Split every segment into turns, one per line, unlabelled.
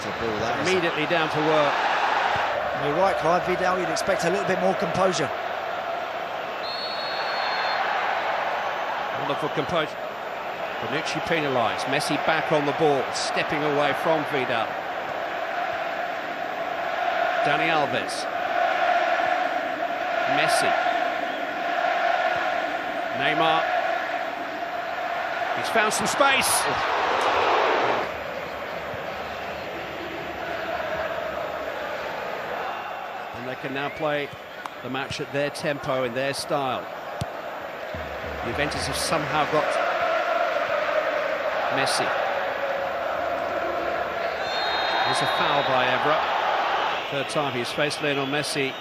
a ball that
Immediately down to work.
You're right, Clive. Vidal, you'd expect a little bit more composure.
Wonderful composure. Bonucci penalised. Messi back on the ball, stepping away from Vidal. Dani Alves. Messi. Neymar. He's found some space. And they can now play the match at their tempo and their style. Juventus have somehow got Messi. There's a foul by Evra. Third time he's faced Lionel Messi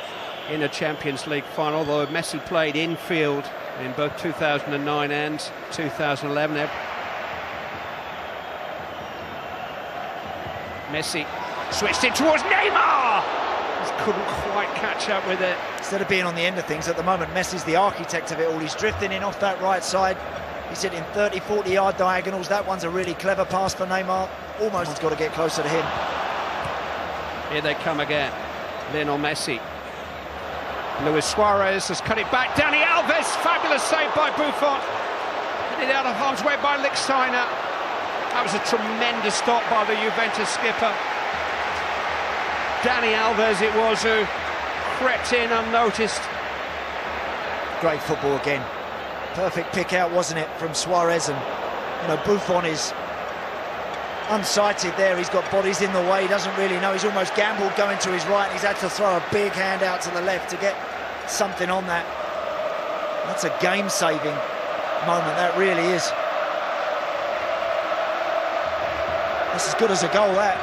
in a Champions League final, although Messi played infield in both 2009 and 2011. Messi switched it towards Neymar! Just couldn't quite catch up with it.
Instead of being on the end of things, at the moment, Messi's the architect of it all. He's drifting in off that right side. He's hitting 30, 40-yard diagonals. That one's a really clever pass for Neymar. Almost got to get closer to him.
Here they come again. Lionel Messi. Luis Suarez has cut it back. Dani Alves, fabulous save by Buffon. Hit it out of harm's way by Lichtsteiner. That was a tremendous stop by the Juventus skipper. Dani Alves it was who crept in unnoticed.
Great football again. Perfect pick out, wasn't it, from Suarez? And, you know, Buffon is unsighted there. He's got bodies in the way. He doesn't really know. He's almost gambled going to his right. He's had to throw a big hand out to the left to get something on that. That's a game-saving moment, that really is. That's as good as a goal, that.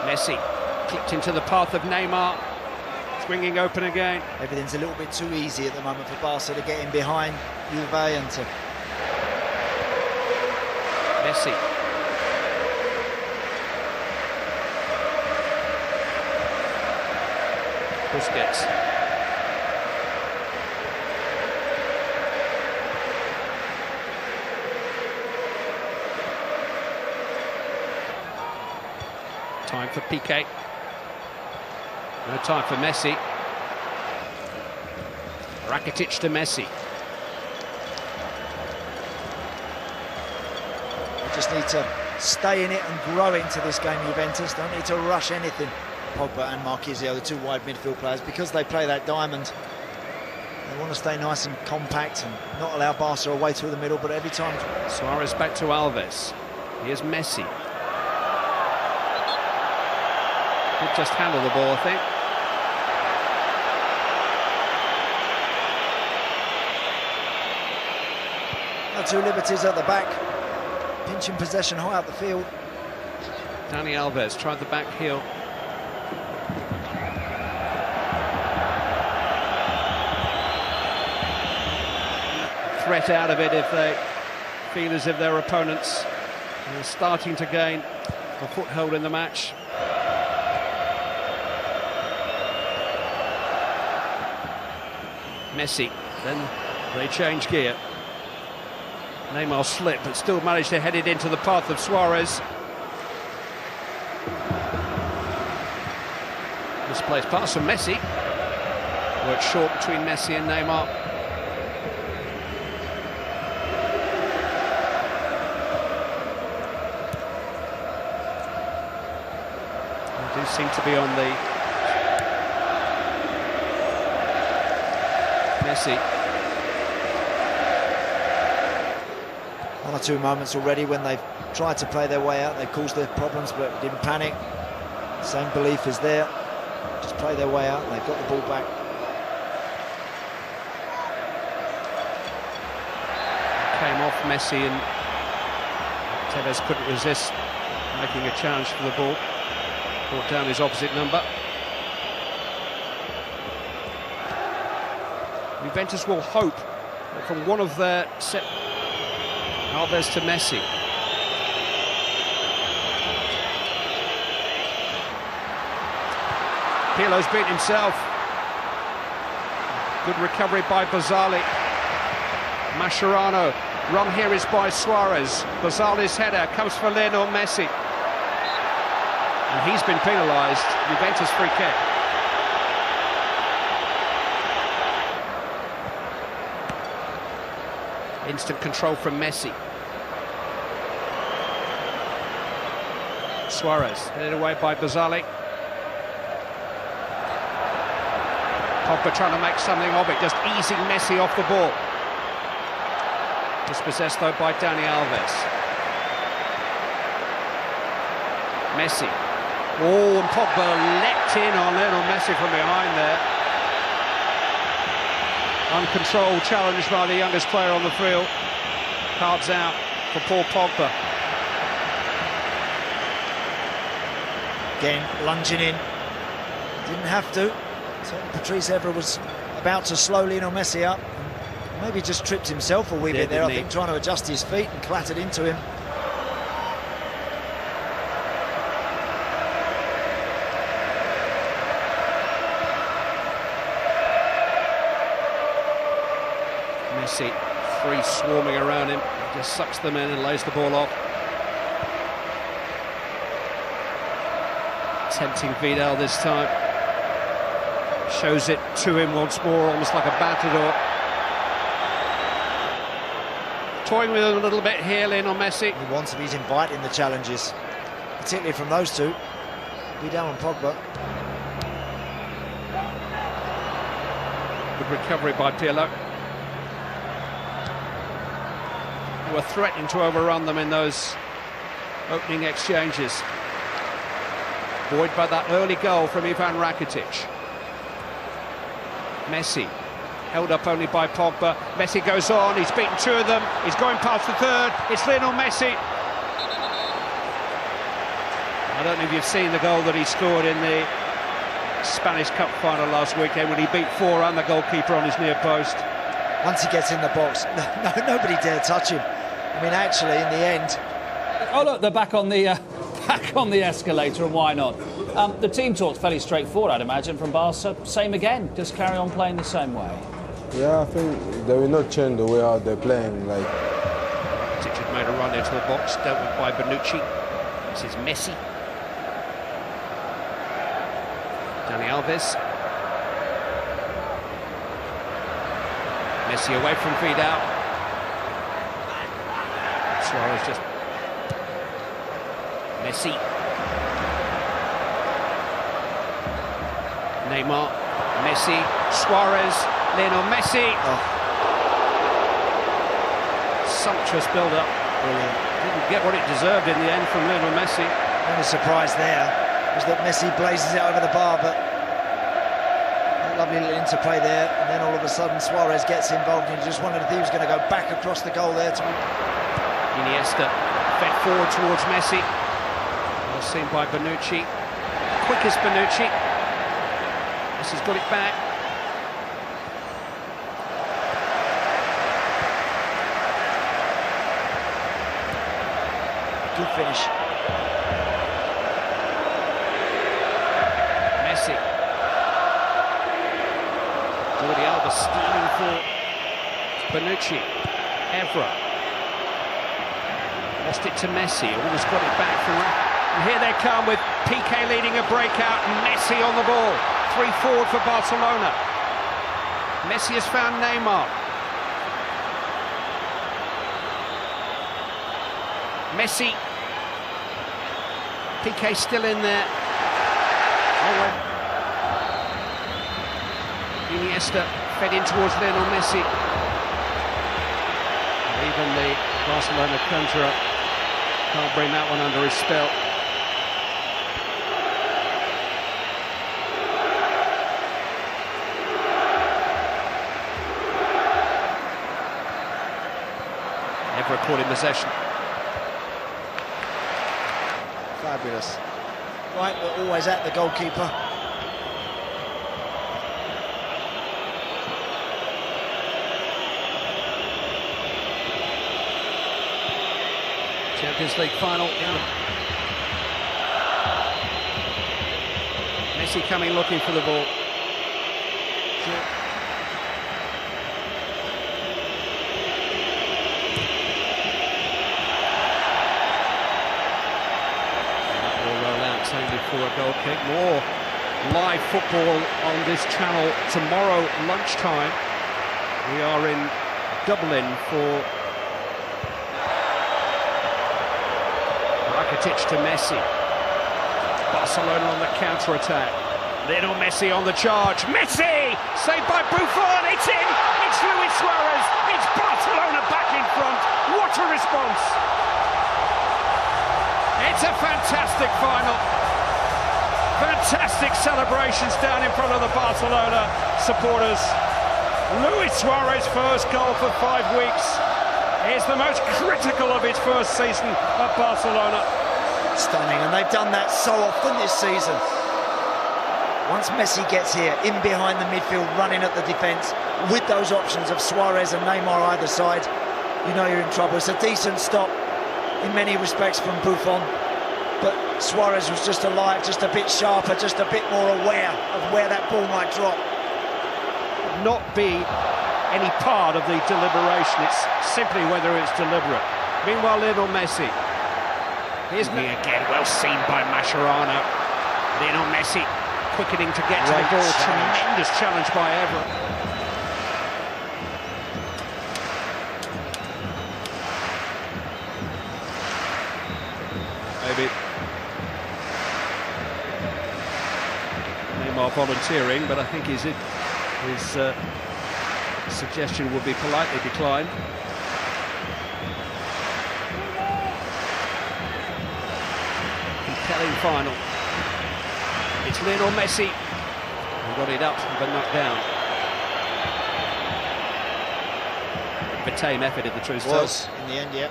Messi clipped into the path of Neymar. Swinging open again.
Everything's a little bit too easy at the moment for Barca to get in behind Juve and to...
Messi. Busquets. Time for Piqué. No time for Messi. Rakitic to Messi.
We just need to stay in it and grow into this game, Juventus. Don't need to rush anything. Pogba and Marquisio, the two wide midfield players, because they play that diamond, they want to stay nice and compact and not allow Barca away through the middle, but every time...
Suarez back to Alves. Here's Messi. Could just handle the ball, I think.
Two liberties at the back, pinching possession high up the field.
Dani Alves tried the back heel. Threat out of it if they feel as if their opponents are starting to gain a foothold in the match. Messi, then they change gear. Neymar slipped, but still managed to head it into the path of Suarez. Misplaced pass from Messi. Worked short between Messi and Neymar. They do seem to be on the... Messi.
One or two moments already when they've tried to play their way out. They've caused their problems but didn't panic. Same belief is there. Just play their way out and they've got the ball back.
Came off Messi and Tevez couldn't resist making a challenge for the ball. Brought down his opposite number. Juventus will hope that from one of their set... Alves to Messi. Pirlo's beat himself. Good recovery by Barzali. Mascherano, run here is by Suarez. Barzali's header comes for Lionel Messi. And he's been penalised. Juventus free kick. Instant control from Messi. Suarez, headed away by Barzali. Pogba trying to make something of it, just easing Messi off the ball. Dispossessed though by Dani Alves. Messi. Oh, and Pogba leapt in on Lionel Messi from behind there. Uncontrolled challenge by the youngest player on the field. Cards out for Paul Pogba.
Again, lunging in. Didn't have to. So Patrice Evra was about to slow Lionel Messi up. Maybe just tripped himself a wee bit there, I think, trying to adjust his feet and clattered into him.
Messi, three swarming around him, just sucks them in and lays the ball off. Tempting Vidal this time. Shows it to him once more, almost like a matador. Toying with him a little bit here, Lionel Messi.
He wants him, he's inviting the challenges, particularly from those two, Vidal and Pogba.
Good recovery by Pirlo. Who were threatening to overrun them in those opening exchanges. Buoyed by that early goal from Ivan Rakitic. Messi, held up only by Pogba. Messi goes on, he's beaten two of them, he's going past the third, it's Lionel Messi. I don't know if you've seen the goal that he scored in the Spanish Cup final last weekend when he beat four and the goalkeeper on his near post.
Once he gets in the box, nobody dare touch him. I mean, actually, in the end...
Oh, look, they're back on the escalator, and why not? The team talk's fairly straightforward, I'd imagine, from Barca. Same again, just carry on playing the same way.
Yeah, I think they will not change the way how they're playing. Like,
Richard made a run into the box, dealt with by Bonucci. This is Messi. Dani Alves. Messi away from Vidal. Suarez just... Messi. Neymar. Messi. Suarez. Lionel Messi.
Oh.
Sumptuous build-up.
Brilliant.
Didn't get what it deserved in the end from Lionel Messi.
The only surprise there was that Messi blazes it over the bar, but a lovely little interplay there, and then all of a sudden Suarez gets involved, and you just wondered if he was going to go back across the goal there to...
Iniesta fed forward towards Messi. Well seen by Bonucci. Quickest Bonucci. Messi's got it back.
Good finish.
Messi. Jordi Alba steaming for Bonucci. Evra. Lost it to Messi. Almost got it back from... And here they come with Piqué leading a breakout and Messi on the ball. 3 forward for Barcelona. Messi has found Neymar. Messi. Piqué still in there. Oh, Iniesta fed in towards Lionel Messi. And even the Barcelona counter-up can't bring that one under his spell. Evra caught in possession.
Fabulous. Right, we're always at the goalkeeper.
Champions League final. Messi coming looking for the ball. a goal kick. More live football on this channel tomorrow lunchtime. We are in Dublin for Rakitic to Messi. Barcelona on the counter-attack. Lionel Messi on the charge. Messi! Saved by Buffon. It's in! It's Luis Suarez! It's Barcelona back in front. What a response! It's a fantastic final. Fantastic celebrations down in front of the Barcelona supporters. Luis Suarez's first goal for 5 weeks is the most critical of his first season at Barcelona.
Stunning, and they've done that so often this season. Once Messi gets here, in behind the midfield, running at the defence, with those options of Suarez and Neymar either side, you know you're in trouble. It's a decent stop in many respects from Buffon, but Suarez was just alive, just a bit sharper, just a bit more aware of where that ball might drop.
Not be any part of the deliberation, it's simply whether it's deliberate. Meanwhile, Lionel Messi. Here's me again, well seen by Mascherano. Lionel Messi quickening to get to the ball. Tremendous challenge by Evra. Maybe Neymar volunteering, but I think his suggestion would be politely declined. Compelling final. It's Lionel Messi who got it up but not down. A tame effort at the truth
Was in the end, yeah.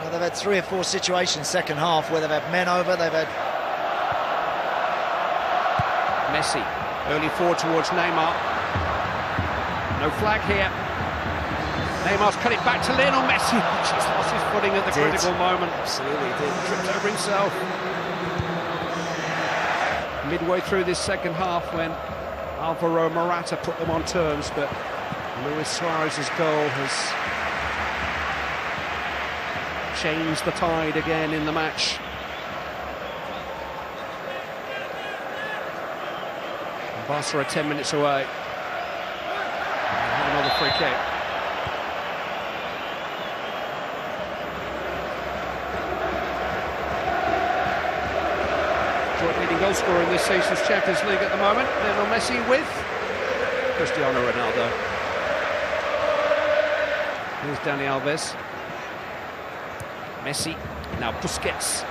Well, they've had 3 or 4 situations second half where they've had men over, they've had
Messi early forward towards Neymar. No flag here. Neymar's cut it back to Lionel Messi. Just lost his footing at the critical moment.
Absolutely did.
Tripped over himself. Midway through this second half when Alvaro Morata put them on terms, but Luis Suarez's goal has changed the tide again in the match. And Barca are 10 minutes away. Have another free kick. Joint leading goal scorer in this season's Champions League at the moment. Lionel Messi with Cristiano Ronaldo. Here's Dani Alves. Messi, now Busquets.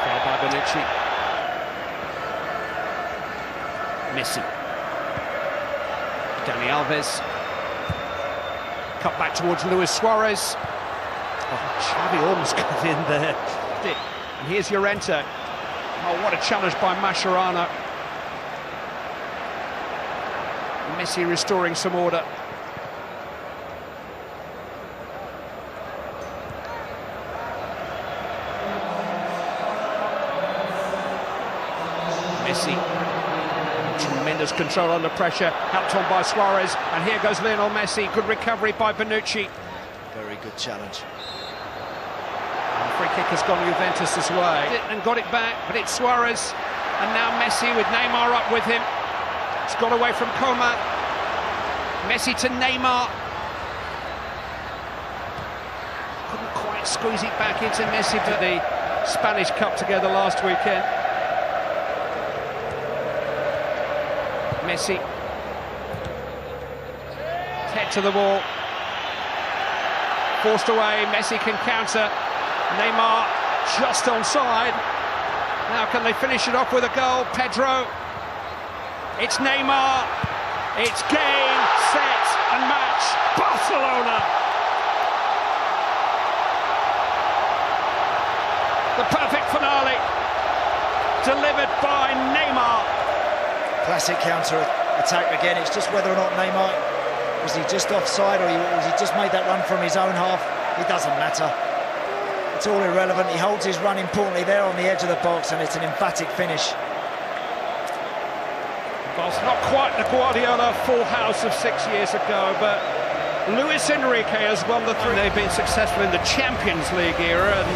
Fouled by Bonucci. Messi. Dani Alves. Cut back towards Luis Suarez. Oh, Xavi almost got in there. And here's Llorente. Oh, what a challenge by Mascherano. Messi restoring some order. Messi. Tremendous control under pressure, helped on by Suarez. And here goes Lionel Messi. Good recovery by Bonucci.
very good challenge.
And the free kick has gone Juventus' way. And got it back, but it's Suarez. And now Messi with Neymar up with him. It's got away from Coman. Messi to Neymar. Couldn't quite squeeze it back into Messi, but the Spanish Cup together last weekend. Messi. Head to the ball. Forced away, Messi can counter. Neymar just onside. Now can they finish it off with a goal? Pedro. It's Neymar. It's game, set and match. Barcelona. The perfect finale. Delivered by Neymar.
Classic counter-attack again. It's just whether or not Neymar, was he just offside or was he just made that run from his own half? It doesn't matter. It's all irrelevant. He holds his run importantly there on the edge of the box, and it's an emphatic finish.
Well, it's not quite the Guardiola full house of 6 years ago, but Luis Enrique has won the three. They've been successful in the Champions League era, and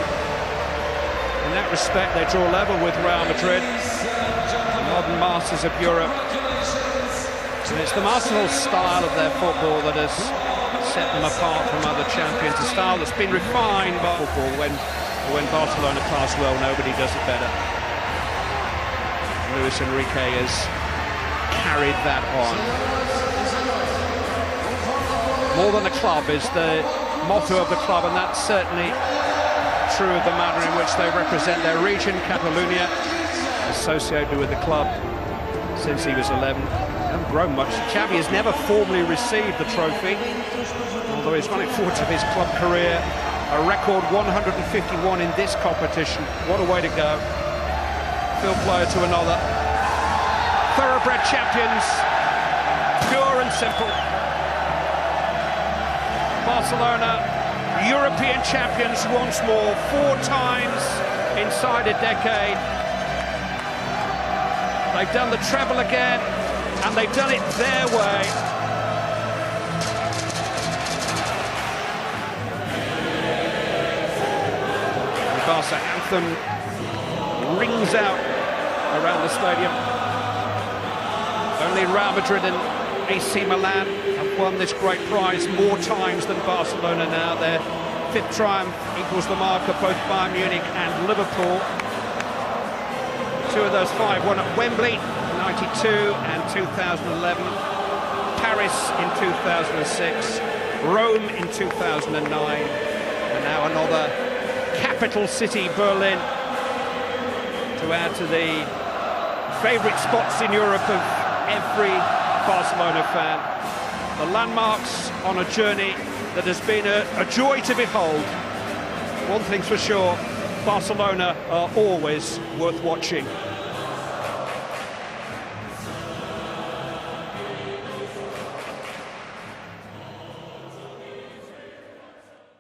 in that respect they draw level with Real Madrid, the modern masters of Europe. And it's the masterful style of their football that has set them apart from other champions, a style that's been refined by football. When Barcelona class well, nobody does it better. Luis Enrique has carried that on. More than a club is the motto of the club, and that's certainly true of the manner in which they represent their region, Catalonia, associated with the club since he was 11. Hasn't grown much. Xavi has never formally received the trophy, although he's running forward to his club career. A record 151 in this competition. What a way to go. Field player to another. Thoroughbred champions, pure and simple. Barcelona, European champions once more, 4 times inside a decade. They've done the treble again, and they've done it their way. The Barca anthem rings out around the stadium. Only Real Madrid and AC Milan have won this great prize more times than Barcelona now. Their 5th triumph equals the mark of both Bayern Munich and Liverpool. 2 of those 5 won at Wembley, 92 and 2011. Paris in 2006, Rome in 2009, and now another capital city, Berlin, to add to the favourite spots in Europe of every Barcelona fan. The landmarks on a journey that has been a joy to behold. One thing's for sure, Barcelona are always worth watching.